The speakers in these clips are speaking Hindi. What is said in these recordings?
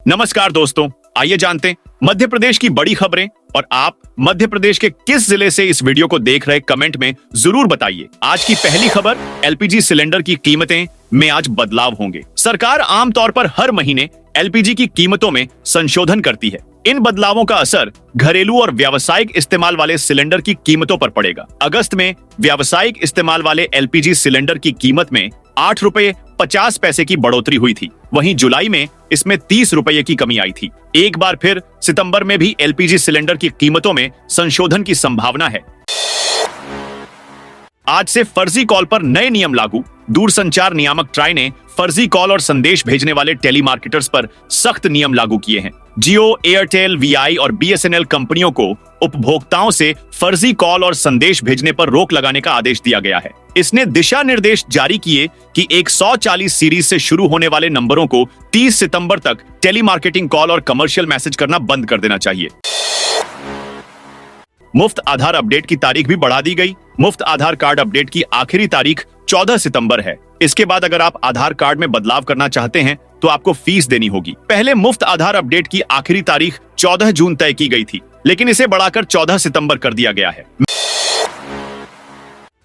नमस्कार दोस्तों, आइए जानते हैं मध्य प्रदेश की बड़ी खबरें। और आप मध्य प्रदेश के किस जिले से इस वीडियो को देख रहे, कमेंट में जरूर बताइए। आज की पहली खबर, एलपीजी सिलेंडर की कीमतें में आज बदलाव होंगे। सरकार आमतौर पर हर महीने एलपीजी की कीमतों में संशोधन करती है। इन बदलावों का असर घरेलू और व्यावसायिक इस्तेमाल वाले सिलेंडर की कीमतों पर पड़ेगा। अगस्त में व्यावसायिक इस्तेमाल वाले एलपीजी सिलेंडर की कीमत में 8 रुपए 50 पैसे की बढ़ोतरी हुई थी। वहीं जुलाई में इसमें 30 रुपए की कमी आई थी। एक बार फिर सितंबर में भी एलपीजी सिलेंडर की कीमतों में संशोधन की संभावना है। आज से फर्जी कॉल पर नए नियम लागू। दूरसंचार नियामक ट्राई ने फर्जी कॉल और संदेश भेजने वाले टेलीमार्केटर्स पर सख्त नियम लागू किए हैं। जियो, एयरटेल, वीआई और बीएसएनएल कंपनियों को उपभोक्ताओं से फर्जी कॉल और संदेश भेजने पर रोक लगाने का आदेश दिया गया है। इसने दिशा निर्देश जारी किए कि 140 सीरीज से शुरू होने वाले नंबरों को 30 सितंबर तक टेलीमार्केटिंग कॉल और कमर्शियल मैसेज करना बंद कर देना चाहिए। मुफ्त आधार अपडेट की तारीख भी बढ़ा दी गई। मुफ्त आधार कार्ड अपडेट की आखिरी तारीख 14 सितंबर है। इसके बाद अगर आप आधार कार्ड में बदलाव करना चाहते हैं तो आपको फीस देनी होगी। पहले मुफ्त आधार अपडेट की आखिरी तारीख 14 जून तय की गई थी, लेकिन इसे बढ़ाकर 14 सितंबर कर दिया गया है।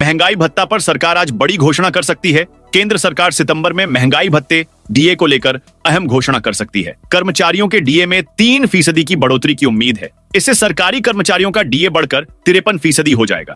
महंगाई भत्ता पर सरकार आज बड़ी घोषणा कर सकती है। केंद्र सरकार सितंबर में महंगाई भत्ते डीए को लेकर अहम घोषणा कर सकती है। कर्मचारियों के डीए में 3% की बढ़ोतरी की उम्मीद है। इससे सरकारी कर्मचारियों का डीए बढ़कर 53% हो जाएगा।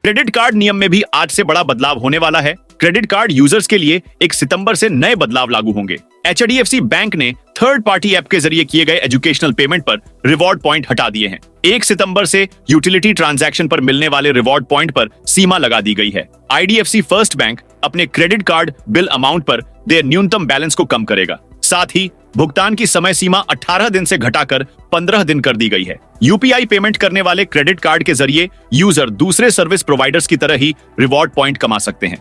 क्रेडिट कार्ड नियम में भी आज से बड़ा बदलाव होने वाला है। क्रेडिट कार्ड यूजर्स के लिए 1 सितंबर से नए बदलाव लागू होंगे। एचडीएफसी बैंक ने थर्ड पार्टी ऐप के जरिए किए गए एजुकेशनल पेमेंट पर रिवॉर्ड पॉइंट हटा दिए हैं। 1 सितंबर से यूटिलिटी ट्रांजैक्शन पर मिलने वाले रिवॉर्ड पॉइंट पर सीमा लगा दी गई है। आईडीएफसी फर्स्ट बैंक अपने क्रेडिट कार्ड बिल अमाउंट पर देय न्यूनतम बैलेंस को कम करेगा। साथ ही भुगतान की समय सीमा 18 दिन से घटाकर 15 दिन कर दी गई है। यूपीआई पेमेंट करने वाले क्रेडिट कार्ड के जरिए यूजर दूसरे सर्विस प्रोवाइडर्स की तरह ही रिवॉर्ड पॉइंट कमा सकते हैं।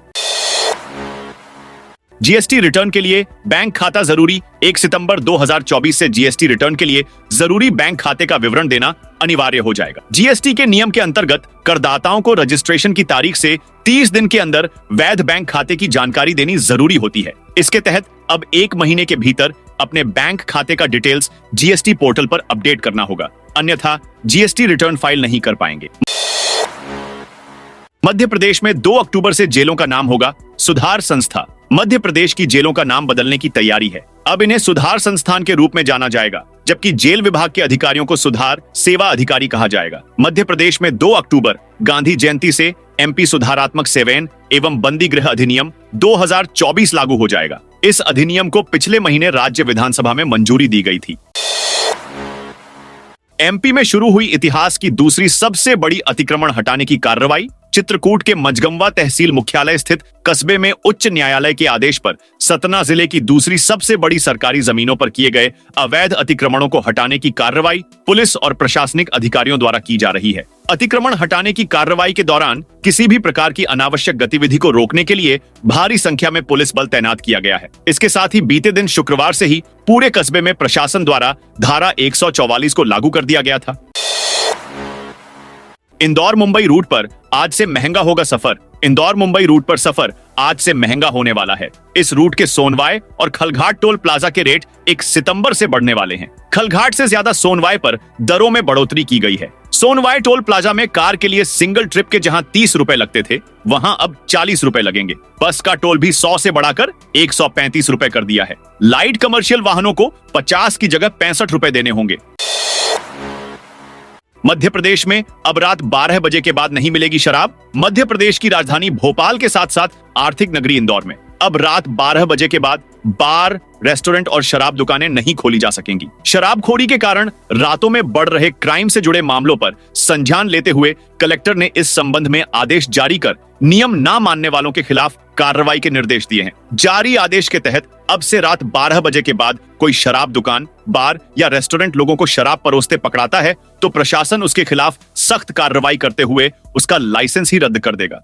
जीएसटी रिटर्न के लिए बैंक खाता जरूरी। 1 सितंबर 2024 से जीएसटी रिटर्न के लिए जरूरी बैंक खाते का विवरण देना अनिवार्य हो जाएगा। जीएसटी के नियम के अंतर्गत करदाताओं को रजिस्ट्रेशन की तारीख से 30 दिन के अंदर वैध बैंक खाते की जानकारी देनी जरूरी होती है। इसके तहत अब 1 महीने के भीतर अपने बैंक खाते का डिटेल्स जीएसटी पोर्टल पर अपडेट करना होगा, अन्यथा जीएसटी रिटर्न फाइल नहीं कर पाएंगे। मध्य प्रदेश में 2 अक्टूबर से जेलों का नाम होगा सुधार संस्था। मध्य प्रदेश की जेलों का नाम बदलने की तैयारी है। अब इन्हें सुधार संस्थान के रूप में जाना जाएगा, जबकि जेल विभाग के अधिकारियों को सुधार सेवा अधिकारी कहा जाएगा। मध्य प्रदेश में 2 अक्टूबर गांधी जयंती से एमपी सुधारात्मक सेवाएं एवं बंदी गृह अधिनियम 2024 लागू हो जाएगा। इस अधिनियम को पिछले महीने राज्य विधानसभा में मंजूरी दी गई थी। एमपी में शुरू हुई इतिहास की दूसरी सबसे बड़ी अतिक्रमण हटाने की कार्रवाई। चित्रकूट के मझगंवा तहसील मुख्यालय स्थित कस्बे में उच्च न्यायालय के आदेश पर सतना जिले की दूसरी सबसे बड़ी सरकारी जमीनों पर किए गए अवैध अतिक्रमणों को हटाने की कार्रवाई पुलिस और प्रशासनिक अधिकारियों द्वारा की जा रही है। अतिक्रमण हटाने की कार्रवाई के दौरान किसी भी प्रकार की अनावश्यक गतिविधि को रोकने के लिए भारी संख्या में पुलिस बल तैनात किया गया है। इसके साथ ही बीते दिन शुक्रवार से ही पूरे कस्बे में प्रशासन द्वारा धारा 144 को लागू कर दिया गया था। इंदौर मुंबई रूट पर आज से महंगा होगा सफर। इंदौर मुंबई रूट पर सफर आज से महंगा होने वाला है। इस रूट के सोनवाय और खलघाट टोल प्लाजा के रेट 1 सितंबर से बढ़ने वाले हैं। खलघाट से ज्यादा सोनवाय पर दरों में बढ़ोतरी की गई है। सोनवाय टोल प्लाजा में कार के लिए सिंगल ट्रिप के जहां 30 रुपए लगते थे, वहां अब 40 रुपए लगेंगे। बस का टोल भी 100 से बढ़ाकर 135 रुपए कर दिया है। लाइट कमर्शियल वाहनों को 50 की जगह 65 रुपए देने होंगे। मध्य प्रदेश में अब रात 12 बजे के बाद नहीं मिलेगी शराब। मध्य प्रदेश की राजधानी भोपाल के साथ साथ आर्थिक नगरी इंदौर में अब रात 12 बजे के बाद बार, रेस्टोरेंट और शराब दुकानें नहीं खोली जा सकेंगी। शराबखोरी के कारण रातों में बढ़ रहे क्राइम से जुड़े मामलों पर संज्ञान लेते हुए कलेक्टर ने इस संबंध में आदेश जारी कर नियम ना मानने वालों के खिलाफ कार्रवाई के निर्देश दिए हैं। जारी आदेश के तहत अब से रात 12 बजे के बाद कोई शराब दुकान, बार या रेस्टोरेंट लोगों को शराब परोसते पकड़ाता है तो प्रशासन उसके खिलाफ सख्त कार्रवाई करते हुए उसका लाइसेंस ही रद्द कर देगा।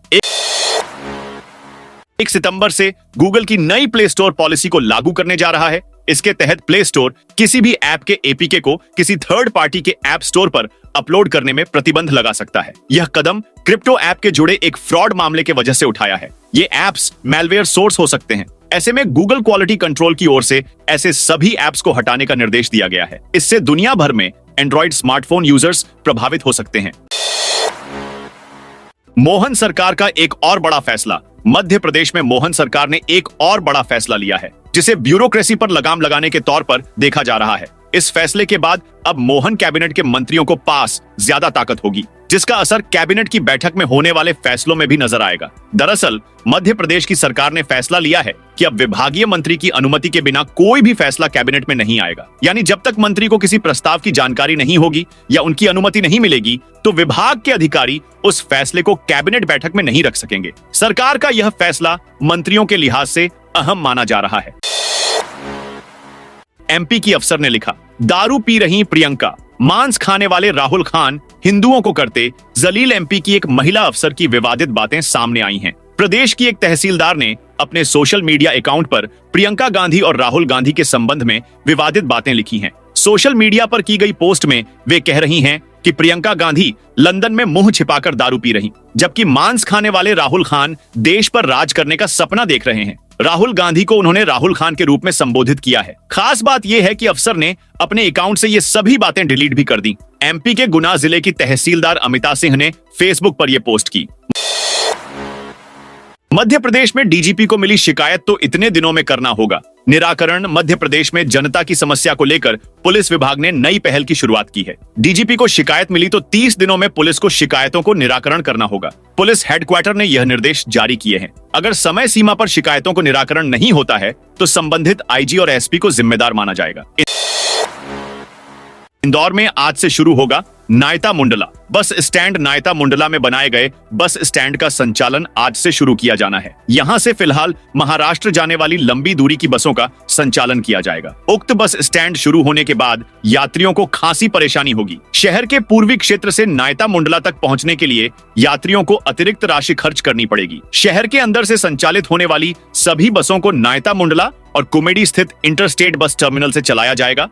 1 सितंबर से गूगल की नई प्ले स्टोर पॉलिसी को लागू करने जा रहा है। इसके तहत प्ले स्टोर किसी भी ऐप के एपीके को किसी थर्ड पार्टी के ऐप स्टोर पर अपलोड करने में प्रतिबंध लगा सकता है। यह कदम क्रिप्टो ऐप के जुड़े एक फ्रॉड मामले के वजह से उठाया है। ये ऐप्स मैलवेयर सोर्स हो सकते हैं। ऐसे में गूगल क्वालिटी कंट्रोल की ओर से ऐसे सभी ऐप्स को हटाने का निर्देश दिया गया है। इससे दुनिया भर में एंड्रॉइड स्मार्टफोन यूजर्स प्रभावित हो सकते हैं। मोहन सरकार का एक और बड़ा फैसला। मध्य प्रदेश में मोहन सरकार ने एक और बड़ा फैसला लिया है, जिसे ब्यूरोक्रेसी पर लगाम लगाने के तौर पर देखा जा रहा है। इस फैसले के बाद अब मोहन कैबिनेट के मंत्रियों को पास ज्यादा ताकत होगी, जिसका असर कैबिनेट की बैठक में होने वाले फैसलों में भी नजर आएगा। दरअसल मध्य प्रदेश की सरकार ने फैसला लिया है कि अब विभागीय मंत्री की अनुमति के बिना कोई भी फैसला कैबिनेट में नहीं आएगा। यानी जब तक मंत्री को किसी प्रस्ताव की जानकारी नहीं होगी या उनकी अनुमति नहीं मिलेगी, तो विभाग के अधिकारी उस फैसले को कैबिनेट बैठक में नहीं रख सकेंगे। सरकार का यह फैसला मंत्रियों के लिहाज से अहम माना जा रहा है। एमपी की अफसर ने लिखा, दारू पी रही प्रियंका, मांस खाने वाले राहुल खान हिंदुओं को करते जलील। एमपी की एक महिला अफसर की विवादित बातें सामने आई हैं। प्रदेश की एक तहसीलदार ने अपने सोशल मीडिया अकाउंट पर प्रियंका गांधी और राहुल गांधी के संबंध में विवादित बातें लिखी हैं। सोशल मीडिया पर की गई पोस्ट में वे कह रही हैं कि प्रियंका गांधी लंदन में मुंह छिपाकर दारू पी रही, जबकि मांस खाने वाले राहुल खान देश पर राज करने का सपना देख रहे हैं। राहुल गांधी को उन्होंने राहुल खान के रूप में संबोधित किया है। खास बात यह है कि अफसर ने अपने अकाउंट से ये सभी बातें डिलीट भी कर दी। एमपी के गुना जिले की तहसीलदार अमिता सिंह ने फेसबुक पर यह पोस्ट की। मध्य प्रदेश में डीजीपी को मिली शिकायत तो इतने दिनों में करना होगा निराकरण। मध्य प्रदेश में जनता की समस्या को लेकर पुलिस विभाग ने नई पहल की शुरुआत की है। डीजीपी को शिकायत मिली तो 30 दिनों में पुलिस को शिकायतों को निराकरण करना होगा। पुलिस हेडक्वार्टर ने यह निर्देश जारी किए हैं। अगर समय सीमा पर शिकायतों को निराकरण नहीं होता है तो संबंधित आईजी और एसपी को जिम्मेदार माना जाएगा। इंदौर में आज से शुरू होगा नायता मुंडला बस स्टैंड। नायता मुंडला में बनाए गए बस स्टैंड का संचालन आज से शुरू किया जाना है। यहां से फिलहाल महाराष्ट्र जाने वाली लंबी दूरी की बसों का संचालन किया जाएगा। उक्त बस स्टैंड शुरू होने के बाद यात्रियों को खासी परेशानी होगी। शहर के पूर्वी क्षेत्र से नायता मुंडला तक पहुंचने के लिए यात्रियों को अतिरिक्त राशि खर्च करनी पड़ेगी। शहर के अंदर से संचालित होने वाली सभी बसों को नायता मुंडला और कुमेडी स्थित इंटरस्टेट बस टर्मिनल से चलाया जाएगा।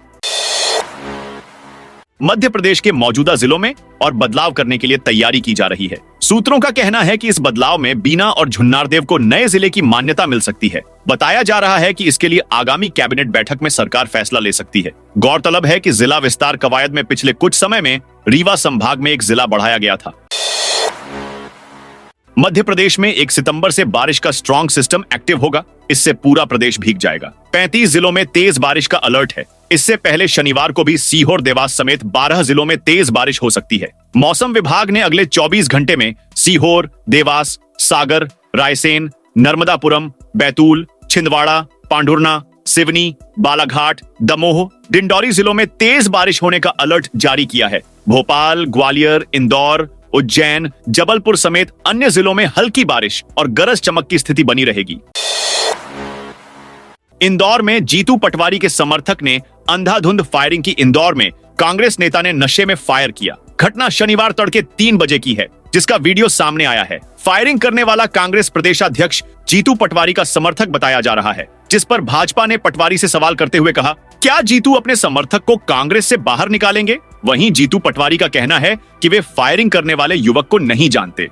मध्य प्रदेश के मौजूदा जिलों में और बदलाव करने के लिए तैयारी की जा रही है। सूत्रों का कहना है कि इस बदलाव में बीना और झुन्नारदेव को नए जिले की मान्यता मिल सकती है। बताया जा रहा है कि इसके लिए आगामी कैबिनेट बैठक में सरकार फैसला ले सकती है। गौरतलब है कि जिला विस्तार कवायद में पिछले कुछ समय में रीवा संभाग में एक जिला बढ़ाया गया था। मध्य प्रदेश में 1 सितंबर से बारिश का स्ट्रॉन्ग सिस्टम एक्टिव होगा। इससे पूरा प्रदेश भीग जाएगा। 35 जिलों में तेज बारिश का अलर्ट है। इससे पहले शनिवार को भी सीहोर, देवास समेत 12 जिलों में तेज बारिश हो सकती है। मौसम विभाग ने अगले 24 घंटे में सीहोर, देवास, सागर, रायसेन, नर्मदापुरम, बैतूल, छिंदवाड़ा, पांढुर्ना, सिवनी, बालाघाट, दमोह, डिंडौरी जिलों में तेज बारिश होने का अलर्ट जारी किया है। भोपाल, ग्वालियर, इंदौर, उज्जैन, जबलपुर समेत अन्य जिलों में हल्की बारिश और गरज चमक की स्थिति बनी रहेगी। इंदौर में जीतू पटवारी के समर्थक ने अंधाधुंध फायरिंग की। इंदौर में कांग्रेस नेता ने नशे में फायर किया। घटना शनिवार तड़के 3 बजे की है, जिसका वीडियो सामने आया है। फायरिंग करने वाला कांग्रेस प्रदेशाध्यक्ष जीतू पटवारी का समर्थक बताया जा रहा है, जिस पर भाजपा ने पटवारी से सवाल करते हुए कहा, क्या जीतू अपने समर्थक को कांग्रेस से बाहर निकालेंगे? वहीं जीतू पटवारी का कहना है कि वे फायरिंग करने वाले युवक को नहीं जानते।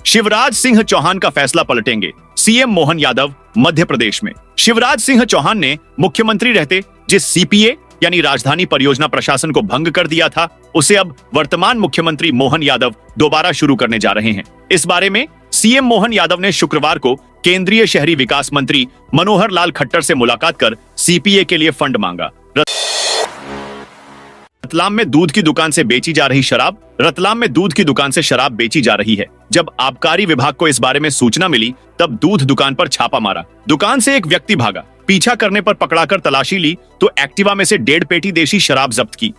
शिवराज सिंह चौहान का फैसला पलटेंगे सीएम मोहन यादव। मध्य प्रदेश में शिवराज सिंह चौहान ने मुख्यमंत्री रहते जिस सीपीए यानी राजधानी परियोजना प्रशासन को भंग कर दिया था, उसे अब वर्तमान मुख्यमंत्री मोहन यादव दोबारा शुरू करने जा रहे हैं। इस बारे में सीएम मोहन यादव ने शुक्रवार को केंद्रीय शहरी विकास मंत्री मनोहर लाल खट्टर से मुलाकात कर सीपीए के लिए फंड मांगा। रतलाम में दूध की दुकान से बेची जा रही शराब। रतलाम में दूध की दुकान से शराब बेची जा रही है। जब आबकारी विभाग को इस बारे में सूचना मिली, तब दूध दुकान पर छापा मारा। दुकान से एक व्यक्ति भागा। पीछा करने पर पकड़ाकर तलाशी ली तो एक्टिवा में से 1.5 पेटी देशी शराब जब्त की।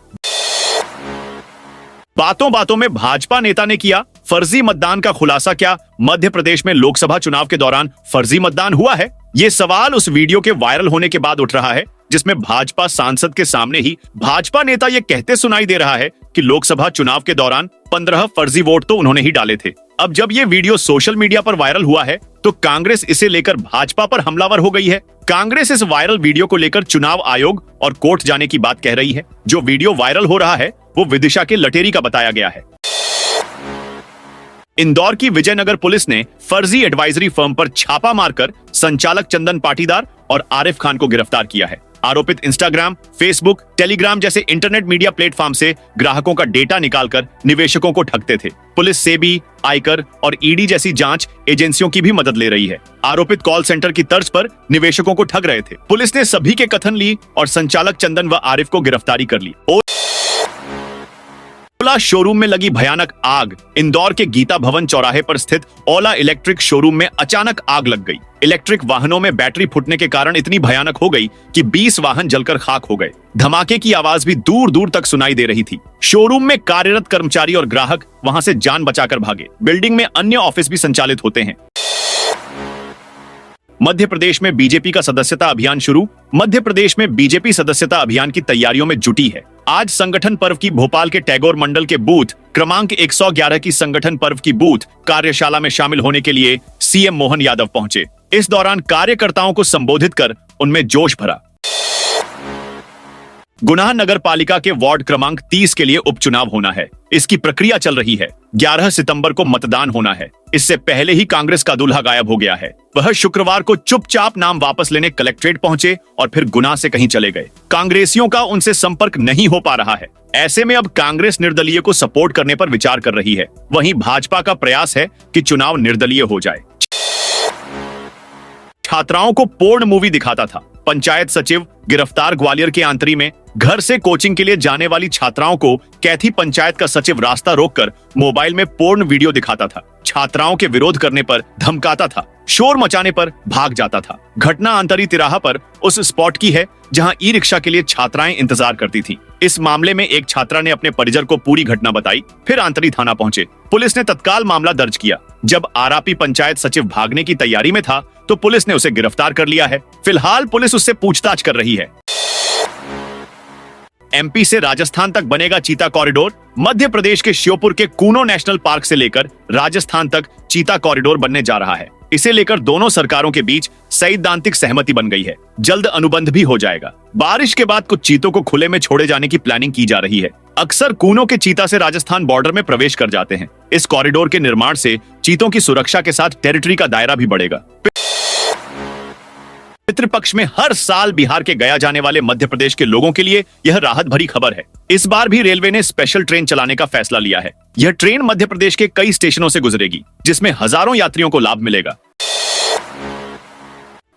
बातों बातों में भाजपा नेता ने किया फर्जी मतदान का खुलासा। क्या मध्य प्रदेश में लोकसभा चुनाव के दौरान फर्जी मतदान हुआ है? ये सवाल उस वीडियो के वायरल होने के बाद उठ रहा है, जिसमें भाजपा सांसद के सामने ही भाजपा नेता ये कहते सुनाई दे रहा है कि लोकसभा चुनाव के दौरान 15 फर्जी वोट तो उन्होंने ही डाले थे। अब जब ये वीडियो सोशल मीडिया पर वायरल हुआ है तो कांग्रेस इसे लेकर भाजपा पर हमलावर हो गई है। कांग्रेस इस वायरल वीडियो को लेकर चुनाव आयोग और कोर्ट जाने की बात कह रही है। जो वीडियो वायरल हो रहा है वो विदिशा के लटेरी का बताया गया है। इंदौर की विजयनगर पुलिस ने फर्जी एडवाइजरी फर्म पर छापा मारकर संचालक चंदन पाटीदार और आरिफ खान को गिरफ्तार किया है। आरोपित इंस्टाग्राम, फेसबुक, टेलीग्राम जैसे इंटरनेट मीडिया प्लेटफॉर्म से ग्राहकों का डेटा निकालकर निवेशकों को ठगते थे। पुलिस सेबी, आयकर और ईडी जैसी जांच एजेंसियों की भी मदद ले रही है। आरोपित कॉल सेंटर की तर्ज पर निवेशकों को ठग रहे थे। पुलिस ने सभी के कथन ली और संचालक चंदन व आरिफ को गिरफ्तारी कर ली। ओला शोरूम में लगी भयानक आग। इंदौर के गीता भवन चौराहे पर स्थित ओला इलेक्ट्रिक शोरूम में अचानक आग लग गई। इलेक्ट्रिक वाहनों में बैटरी फूटने के कारण इतनी भयानक हो गई कि 20 वाहन जलकर खाक हो गए। धमाके की आवाज भी दूर दूर तक सुनाई दे रही थी। शोरूम में कार्यरत कर्मचारी और ग्राहक वहां से जान बचाकर भागे। बिल्डिंग में अन्य ऑफिस भी संचालित होते हैं। मध्य प्रदेश में बीजेपी का सदस्यता अभियान शुरू। मध्य प्रदेश में बीजेपी सदस्यता अभियान की तैयारियों में जुटी है। आज संगठन पर्व की भोपाल के टैगोर मंडल के बूथ क्रमांक 111 की संगठन पर्व की बूथ कार्यशाला में शामिल होने के लिए सीएम मोहन यादव पहुंचे। इस दौरान कार्यकर्ताओं को संबोधित कर उनमें जोश भरा। गुना नगर पालिका के वार्ड क्रमांक 30 के लिए उपचुनाव होना है। इसकी प्रक्रिया चल रही है। 11 सितंबर को मतदान होना है। इससे पहले ही कांग्रेस का दूल्हा गायब हो गया है। वह शुक्रवार को चुपचाप नाम वापस लेने कलेक्ट्रेट पहुंचे और फिर गुना से कहीं चले गए। कांग्रेसियों का उनसे संपर्क नहीं हो पा रहा है। ऐसे में अब कांग्रेस निर्दलीय को सपोर्ट करने पर विचार कर रही है। वहीं भाजपा का प्रयास है कि चुनाव निर्दलीय हो जाए। छात्राओं को पोर्न मूवी दिखाता था। पंचायत सचिव गिरफ्तार। ग्वालियर के आंतरी में घर से कोचिंग के लिए जाने वाली छात्राओं को कैथी पंचायत का सचिव रास्ता रोककर मोबाइल में पोर्न वीडियो दिखाता था। छात्राओं के विरोध करने पर धमकाता था। शोर मचाने पर भाग जाता था। घटना आंतरी तिराहा पर उस स्पॉट की है जहां ई रिक्शा के लिए छात्राएं इंतजार करती थीं। इस मामले में एक छात्रा ने अपने परिजन को पूरी घटना बताई। फिर आंतरी थाना पहुंचे। पुलिस ने तत्काल मामला दर्ज किया। जब आरापी पंचायत सचिव भागने की तैयारी में था तो पुलिस ने उसे गिरफ्तार कर लिया है। फिलहाल पुलिस उससे पूछताछ कर रही है। एमपी से राजस्थान तक बनेगा चीता कॉरिडोर। मध्य प्रदेश के श्योपुर के कूनो नेशनल पार्क से लेकर राजस्थान तक चीता कॉरिडोर बनने जा रहा है। इसे लेकर दोनों सरकारों के बीच सैद्धांतिक सहमति बन गई है। जल्द अनुबंध भी हो जाएगा। बारिश के बाद कुछ चीतों को खुले में छोड़े जाने की प्लानिंग की जा रही है। अक्सर कूनो के चीता से राजस्थान बॉर्डर में प्रवेश कर जाते हैं। इस कॉरिडोर के निर्माण से चीतों की सुरक्षा के साथ टेरिटरी का दायरा भी बढ़ेगा। पितृपक्ष में हर साल बिहार के गया जाने वाले मध्य प्रदेश के लोगों के लिए यह राहत भरी खबर है। इस बार भी रेलवे ने स्पेशल ट्रेन चलाने का फैसला लिया है। यह ट्रेन मध्य प्रदेश के कई स्टेशनों से गुजरेगी, जिसमें हजारों यात्रियों को लाभ मिलेगा।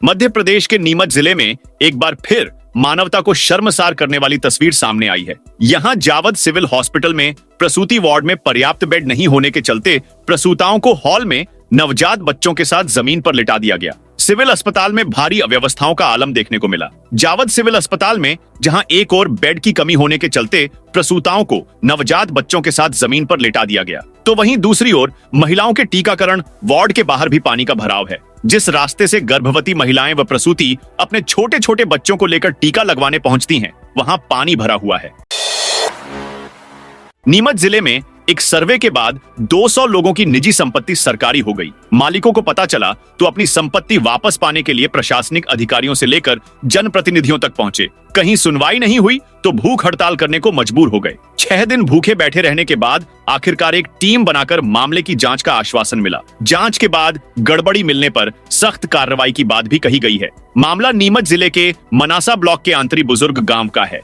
मध्य प्रदेश के नीमच जिले में एक बार फिर मानवता को शर्मसार करने वाली तस्वीर सामने आई है। यहाँ जावद सिविल हॉस्पिटल में प्रसूति वार्ड में पर्याप्त बेड नहीं होने के चलते प्रसूताओं को हॉल में नवजात बच्चों के साथ जमीन पर लिटा दिया गया। सिविल अस्पताल में भारी अव्यवस्थाओं का आलम देखने को मिला। जावद सिविल अस्पताल में जहां एक और बेड की कमी होने के चलते प्रसूताओं को नवजात बच्चों के साथ जमीन पर लिटा दिया गया, तो वहीं दूसरी ओर महिलाओं के टीकाकरण वार्ड के बाहर भी पानी का भराव है। जिस रास्ते से गर्भवती महिलाएं व प्रसूति अपने छोटे छोटे बच्चों को लेकर टीका लगवाने पहुंचती हैं, वहां पानी भरा हुआ है। नीमच जिले में एक सर्वे के बाद 200 लोगों की निजी संपत्ति सरकारी हो गई। मालिकों को पता चला तो अपनी संपत्ति वापस पाने के लिए प्रशासनिक अधिकारियों से लेकर जनप्रतिनिधियों तक पहुंचे। कहीं सुनवाई नहीं हुई तो भूख हड़ताल करने को मजबूर हो गए। 6 दिन भूखे बैठे रहने के बाद आखिरकार एक टीम बनाकर मामले की जांच का आश्वासन मिला। जांच के बाद गड़बड़ी मिलने पर सख्त कार्रवाई की बात भी कही गई है। मामला नीमच जिले के मनासा ब्लॉक के आंतरी बुजुर्ग गांव का है।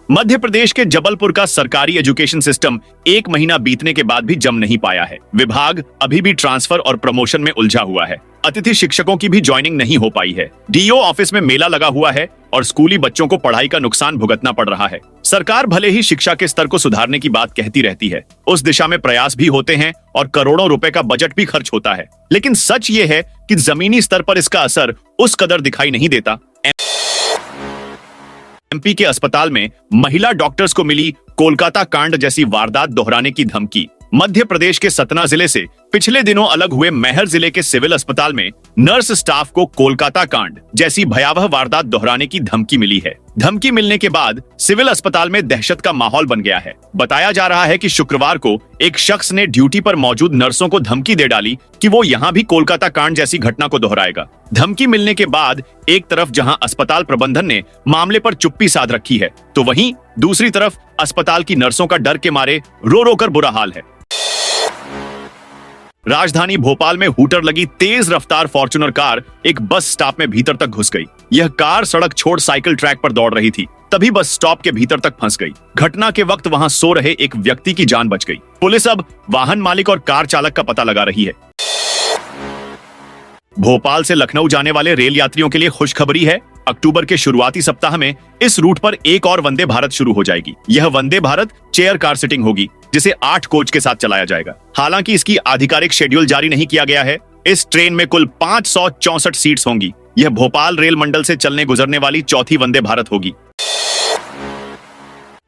मध्य प्रदेश के जबलपुर का सरकारी एजुकेशन सिस्टम 1 महीना बीतने के बाद भी जम नहीं पाया है। विभाग अभी भी ट्रांसफर और प्रमोशन में उलझा हुआ है। अतिथि शिक्षकों की भी ज्वाइनिंग नहीं हो पाई है। डीओ ऑफिस में मेला लगा हुआ है और स्कूली बच्चों को पढ़ाई का नुकसान भुगतना पड़ रहा है। सरकार भले ही शिक्षा के स्तर को सुधारने की बात कहती रहती है, उस दिशा में प्रयास भी होते हैं और करोड़ों रुपए का बजट भी खर्च होता है, लेकिन सच ये है कि जमीनी स्तर पर इसका असर उस कदर दिखाई नहीं देता। एमपी के अस्पताल में महिला डॉक्टर्स को मिली कोलकाता कांड जैसी वारदात दोहराने की धमकी। मध्य प्रदेश के सतना जिले से पिछले दिनों अलग हुए मैहर जिले के सिविल अस्पताल में नर्स स्टाफ को कोलकाता कांड जैसी भयावह वारदात दोहराने की धमकी मिली है। धमकी मिलने के बाद सिविल अस्पताल में दहशत का माहौल बन गया है। बताया जा रहा है कि शुक्रवार को एक शख्स ने ड्यूटी पर मौजूद नर्सों को धमकी दे डाली कि वो यहाँ भी कोलकाता कांड जैसी घटना को दोहराएगा। धमकी मिलने के बाद एक तरफ जहां अस्पताल प्रबंधन ने मामले पर चुप्पी साध रखी है, तो वहीं दूसरी तरफ अस्पताल की नर्सों का डर के मारे रो रो कर बुरा हाल है। राजधानी भोपाल में हूटर लगी तेज रफ्तार फॉर्च्यूनर कार एक बस स्टॉप में भीतर तक घुस गई। यह कार सड़क छोड़ साइकिल ट्रैक पर दौड़ रही थी, तभी बस स्टॉप के भीतर तक फंस गई। घटना के वक्त वहां सो रहे एक व्यक्ति की जान बच गई। पुलिस अब वाहन मालिक और कार चालक का पता लगा रही है। भोपाल से लखनऊ जाने वाले रेल यात्रियों के लिए खुशखबरी है। अक्टूबर के शुरुआती सप्ताह में इस रूट पर एक और वंदे भारत शुरू हो जाएगी। यह Vande Bharat chair car sitting होगी, जिसे 8 कोच के साथ चलाया जाएगा। हालांकि इसकी आधिकारिक शेड्यूल जारी नहीं किया गया है। इस ट्रेन में कुल 564 सीट्स होंगी। यह भोपाल रेल मंडल से चलने गुजरने वाली चौथी वंदे भारत होगी।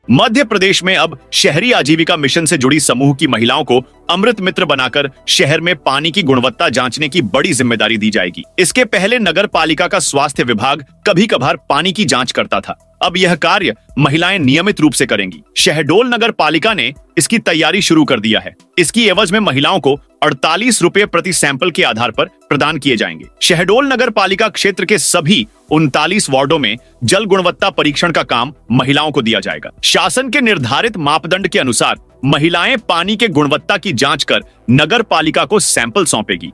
मध्य प्रदेश में अब शहरी आजीविका मिशन से जुड़ी समूह की महिलाओं को अमृत मित्र बनाकर शहर में पानी की गुणवत्ता जांचने की बड़ी जिम्मेदारी दी जाएगी। इसके पहले नगर पालिका का स्वास्थ्य विभाग कभी कभार पानी की जांच करता था। अब यह कार्य महिलाएं नियमित रूप से करेंगी। शहडोल नगर पालिका ने इसकी तैयारी शुरू कर दिया है। इसकी एवज में महिलाओं को 48 रुपए प्रति सैंपल के आधार पर प्रदान किए जाएंगे। शहडोल नगर पालिका क्षेत्र के सभी 39 वार्डों में जल गुणवत्ता परीक्षण का काम महिलाओं को दिया जाएगा। शासन के निर्धारित मापदंड के अनुसार महिलाएं पानी के गुणवत्ता की जांच कर नगर पालिका को सैंपल सौंपेगी।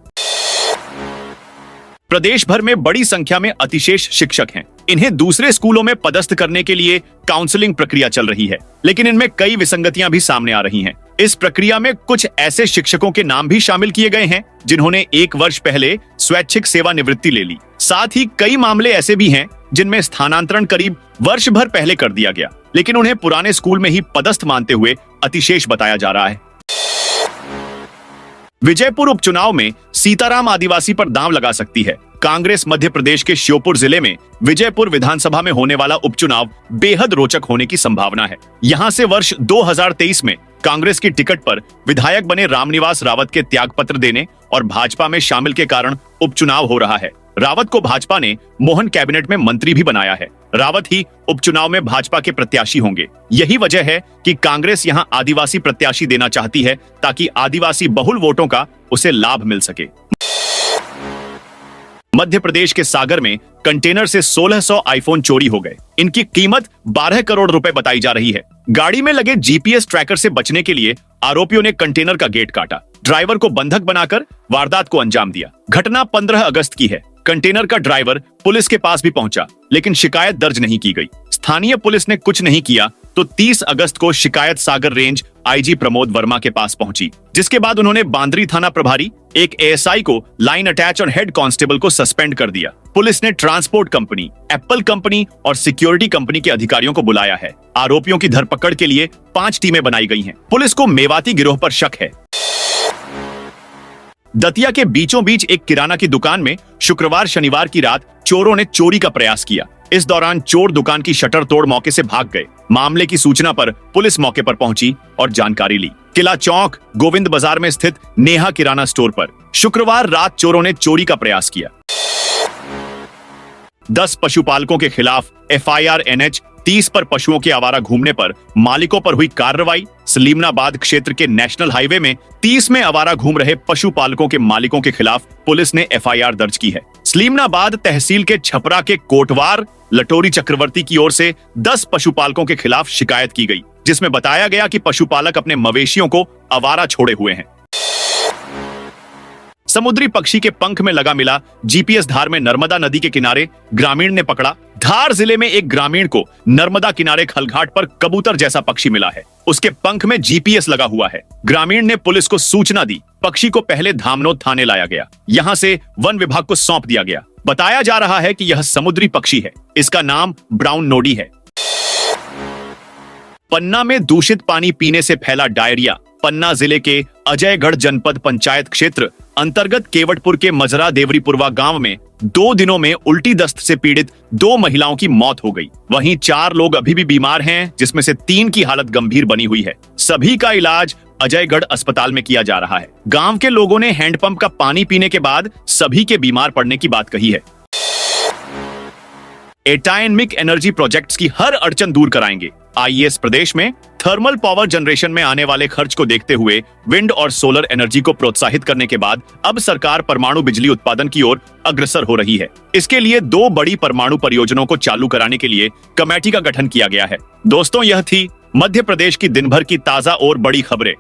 प्रदेश भर में बड़ी संख्या में अतिशेष शिक्षक हैं। इन्हें दूसरे स्कूलों में पदस्थ करने के लिए काउंसलिंग प्रक्रिया चल रही है, लेकिन इनमें कई विसंगतियां भी सामने आ रही हैं। इस प्रक्रिया में कुछ ऐसे शिक्षकों के नाम भी शामिल किए गए हैं जिन्होंने 1 वर्ष पहले स्वैच्छिक सेवानिवृत्ति ले ली। साथ ही कई मामले ऐसे भी हैं जिनमें स्थानांतरण करीब वर्ष भर पहले कर दिया गया, लेकिन उन्हें पुराने स्कूल में ही पदस्थ मानते हुए अतिशेष बताया जा रहा है। विजयपुर उपचुनाव में सीताराम आदिवासी पर दांव लगा सकती है। कांग्रेस मध्य प्रदेश के श्योपुर जिले में विजयपुर विधानसभा में होने वाला उपचुनाव बेहद रोचक होने की संभावना है। यहां से वर्ष 2023 में कांग्रेस की टिकट पर विधायक बने रामनिवास रावत के त्यागपत्र देने और भाजपा में शामिल के कारण उपचुनाव हो रहा है। रावत को भाजपा ने मोहन कैबिनेट में मंत्री भी बनाया है। रावत ही उपचुनाव में भाजपा के प्रत्याशी होंगे। यही वजह है कि कांग्रेस यहां आदिवासी प्रत्याशी देना चाहती है, ताकि आदिवासी बहुल वोटों का उसे लाभ मिल सके। मध्य प्रदेश के सागर में कंटेनर से 1600 आईफोन चोरी हो गए। इनकी कीमत 12 करोड़ रुपए बताई जा रही है। गाड़ी में लगे जीपीएस ट्रैकर से बचने के लिए आरोपियों ने कंटेनर का गेट काटा, ड्राइवर को बंधक बनाकर वारदात को अंजाम दिया। घटना 15 अगस्त की है। कंटेनर का ड्राइवर पुलिस के पास भी पहुंचा, लेकिन शिकायत दर्ज नहीं की गई। स्थानीय पुलिस ने कुछ नहीं किया तो 30 अगस्त को शिकायत सागर रेंज आईजी प्रमोद वर्मा के पास पहुंची, जिसके बाद उन्होंने बांद्री थाना प्रभारी, एक एएसआई को, लाइन अटैच और हेड कांस्टेबल को सस्पेंड कर दिया। पुलिस ने ट्रांसपोर्ट कंपनी, एप्पल कंपनी और सिक्योरिटी कंपनी के अधिकारियों को बुलाया है। आरोपियों की धरपकड़ के लिए 5 टीमें बनाई गई हैं। पुलिस को मेवाती गिरोह पर शक है। दतिया के बीचों बीच एक किराना की दुकान में शुक्रवार शनिवार की रात चोरों ने चोरी का प्रयास किया। इस दौरान चोर दुकान की शटर तोड़ मौके से भाग गए। मामले की सूचना पर पुलिस मौके पर पहुंची और जानकारी ली। किला चौक गोविंद बाजार में स्थित नेहा किराना स्टोर पर शुक्रवार रात चोरों ने चोरी का प्रयास किया। 10 पशुपालकों के खिलाफ एफआईआर NH 30 पर पशुओं के आवारा घूमने पर मालिकों पर हुई कार्रवाई। सलीमनाबाद क्षेत्र के नेशनल हाईवे में 30 में आवारा घूम रहे पशुपालकों के मालिकों के खिलाफ पुलिस ने एफआईआर दर्ज की है। सलीमनाबाद तहसील के छपरा के कोटवार लटोरी चक्रवर्ती की ओर से 10 पशुपालकों के खिलाफ शिकायत की गई, जिसमें बताया गया कि पशुपालक अपने मवेशियों को आवारा छोड़े हुए हैं। समुद्री पक्षी के पंख में लगा मिला जीपीएस धार में नर्मदा नदी के किनारे ग्रामीण ने पकड़ा। धार जिले में एक ग्रामीण को नर्मदा किनारे खलघाट पर कबूतर जैसा पक्षी मिला है। उसके पंख में जीपीएस लगा हुआ है। ग्रामीण ने पुलिस को सूचना दी। पक्षी को पहले धामनोद थाने लाया गया, यहां से वन विभाग को सौंप दिया गया। बताया जा रहा है कि यह समुद्री पक्षी है। इसका नाम ब्राउन नोडी है। पन्ना में दूषित पानी पीने से फैला डायरिया। पन्ना जिले के अजयगढ़ जनपद पंचायत क्षेत्र अंतर्गत केवटपुर के मजरा देवरीपुरवा गांव में 2 दिनों में उल्टी दस्त से पीड़ित 2 महिलाओं की मौत हो गई। वहीं 4 लोग अभी भी बीमार हैं, जिसमें से 3 की हालत गंभीर बनी हुई है। सभी का इलाज अजयगढ़ अस्पताल में किया जा रहा है। गांव के लोगों ने हैंडपंप का पानी पीने के बाद सभी के बीमार पड़ने की बात कही है। एटायनमिक एनर्जी प्रोजेक्ट्स की हर अड़चन दूर कराएंगे। आईएएस प्रदेश में थर्मल पावर जनरेशन में आने वाले खर्च को देखते हुए विंड और सोलर एनर्जी को प्रोत्साहित करने के बाद अब सरकार परमाणु बिजली उत्पादन की ओर अग्रसर हो रही है। इसके लिए 2 बड़ी परमाणु परियोजनाओं को चालू कराने के लिए कमेटी का गठन किया गया है। दोस्तों, यह थी मध्य प्रदेश की दिन भर की ताजा और बड़ी खबरें।